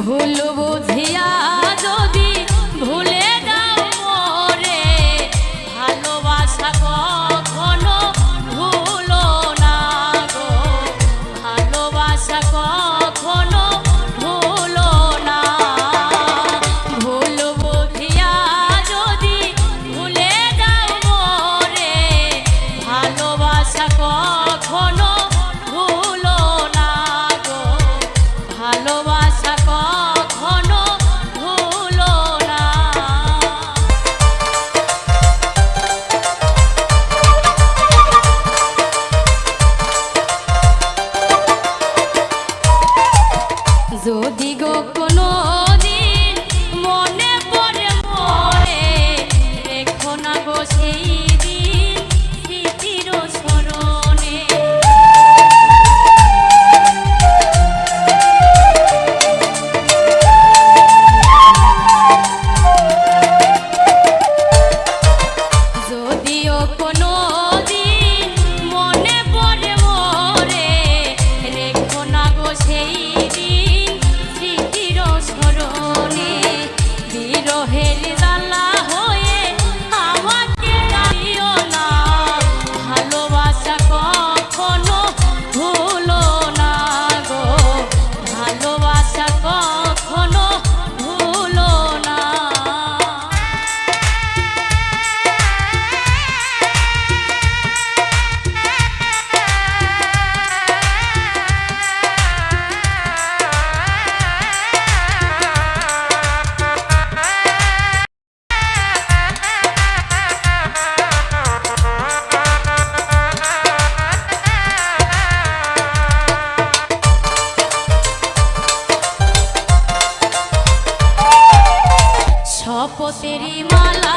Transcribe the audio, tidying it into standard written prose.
ভুল বুঝিয়া যদি ভুলে যাও মোরে, ভালোবাসা কখনো ভুলো না গো, ভালোবাসা কখনো ভুলো না। ভুল বুঝিয়া যদি ভুলে যাও মোরে, ভালোবাসা কখনো ভুলো না গো, ভালোবাসা কখনো ভুলো না। যদি গো কোনো দিন মনে পড়ে মোরে, রেখো না গো সেই দিন স্মৃতির স্মরণে। যদিও কোনো দিন মনে পড়ে মোরে, রেখো না গো সেই দিন স্মৃতির স্মরণে। বিরহের জ্বালা হয়ে আমাকে কাঁদিও না, ভালোবাসা কখনো ভুলো না গো, ভালোবাসা কখনো ভুলো না। শপথেরই মালা